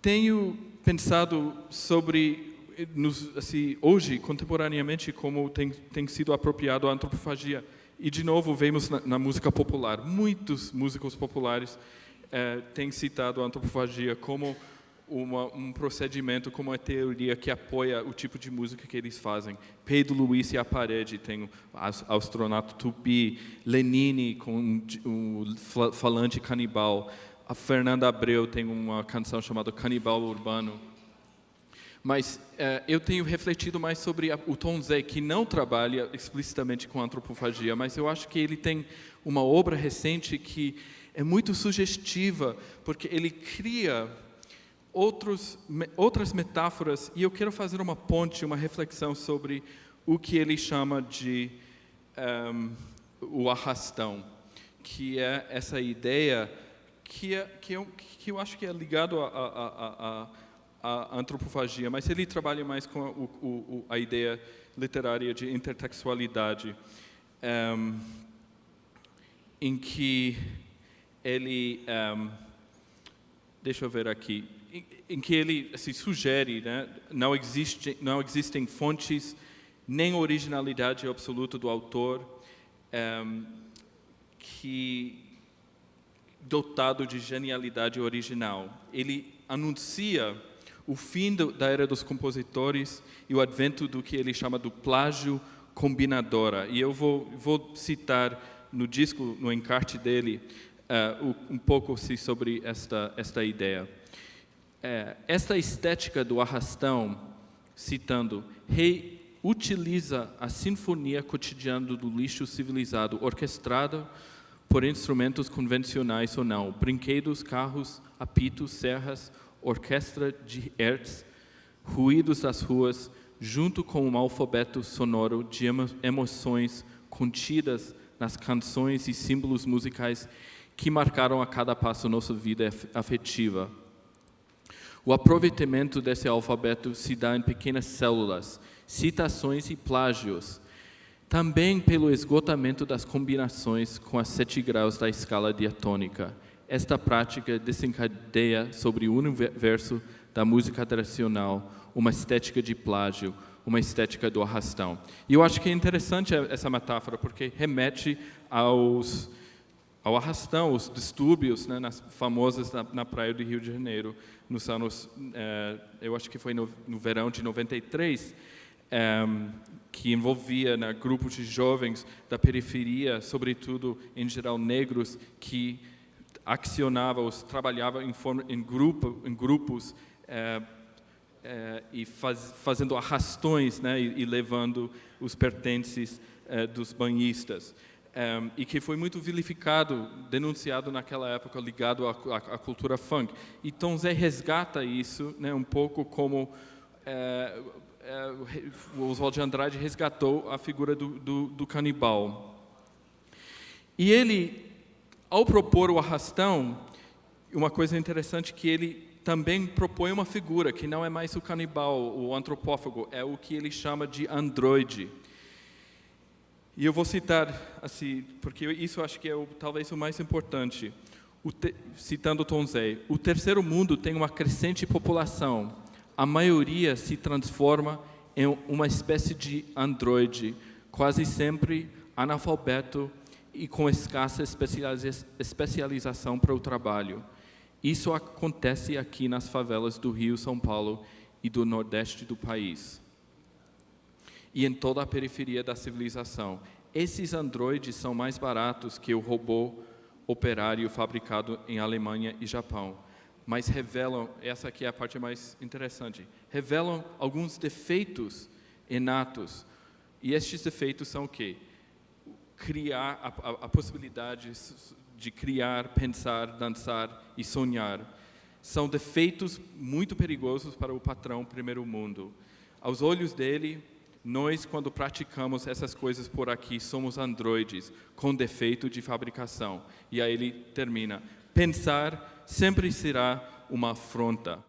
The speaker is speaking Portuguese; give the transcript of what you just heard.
tenho pensado sobre, assim, hoje, contemporaneamente, como tem sido apropriado a antropofagia. E, de novo, vemos na música popular. Muitos músicos populares têm citado a antropofagia como um procedimento, como uma teoria que apoia o tipo de música que eles fazem. Pedro Luiz e a Parede tem o astronauta Tupi, Lenine com o falante canibal, a Fernanda Abreu tem uma canção chamada Canibal Urbano. Mas eu tenho refletido mais sobre o Tom Zé, que não trabalha explicitamente com antropofagia, mas eu acho que ele tem uma obra recente que é muito sugestiva, porque ele cria outras metáforas, e eu quero fazer uma ponte, uma reflexão sobre o que ele chama de o arrastão, que é essa ideia que eu acho que é ligado a antropofagia, mas ele trabalha mais com a ideia literária de intertextualidade, em que ele, deixa eu ver aqui, em que ele assim, sugere, né, não existem fontes nem originalidade absoluta do autor que dotado de genialidade original. Ele anuncia o fim da era dos compositores e o advento do que ele chama do plágio combinadora. E eu vou citar no disco, no encarte dele, um pouco sobre esta ideia. Esta estética do arrastão, citando, reutiliza a sinfonia cotidiana do lixo civilizado, orquestrada por instrumentos convencionais ou não, brinquedos, carros, apitos, serras, orquestra de hertz, ruídos das ruas, junto com um alfabeto sonoro de emoções contidas nas canções e símbolos musicais que marcaram a cada passo nossa vida afetiva. O aproveitamento desse alfabeto se dá em pequenas células, citações e plágios, também pelo esgotamento das combinações com as 7 graus da escala diatônica. Esta prática desencadeia sobre o universo da música tradicional uma estética de plágio, uma estética do arrastão. E eu acho que é interessante essa metáfora, porque remete ao arrastão, os distúrbios, né, famosas na praia do Rio de Janeiro, nos anos, eu acho que foi no verão de 93, que envolvia, né, grupos de jovens da periferia, sobretudo, em geral, negros, que acionavam, trabalhavam em grupos e fazendo arrastões, né, e levando os pertences dos banhistas. E que foi muito vilificado, denunciado naquela época, ligado à cultura funk. E Tom Zé resgata isso, né, um pouco como o Oswald de Andrade resgatou a figura do canibal. E ele, ao propor o arrastão, uma coisa interessante que ele também propõe uma figura que não é mais o canibal, o antropófago, é o que ele chama de androide. E eu vou citar, assim, porque isso acho que é talvez o mais importante, citando Tom Zé. O terceiro mundo tem uma crescente população. A maioria se transforma em uma espécie de androide, quase sempre analfabeto e com escassa especialização para o trabalho. Isso acontece aqui nas favelas do Rio, São Paulo e do Nordeste do país. E em toda a periferia da civilização. Esses androides são mais baratos que o robô operário fabricado em Alemanha e Japão, mas revelam, essa aqui é a parte mais interessante, revelam alguns defeitos inatos. E estes defeitos são o quê? Criar a possibilidade de criar, pensar, dançar e sonhar. São defeitos muito perigosos para o patrão primeiro mundo. Aos olhos dele, nós, quando praticamos essas coisas por aqui, somos androides com defeito de fabricação. E aí ele termina: pensar sempre será uma afronta.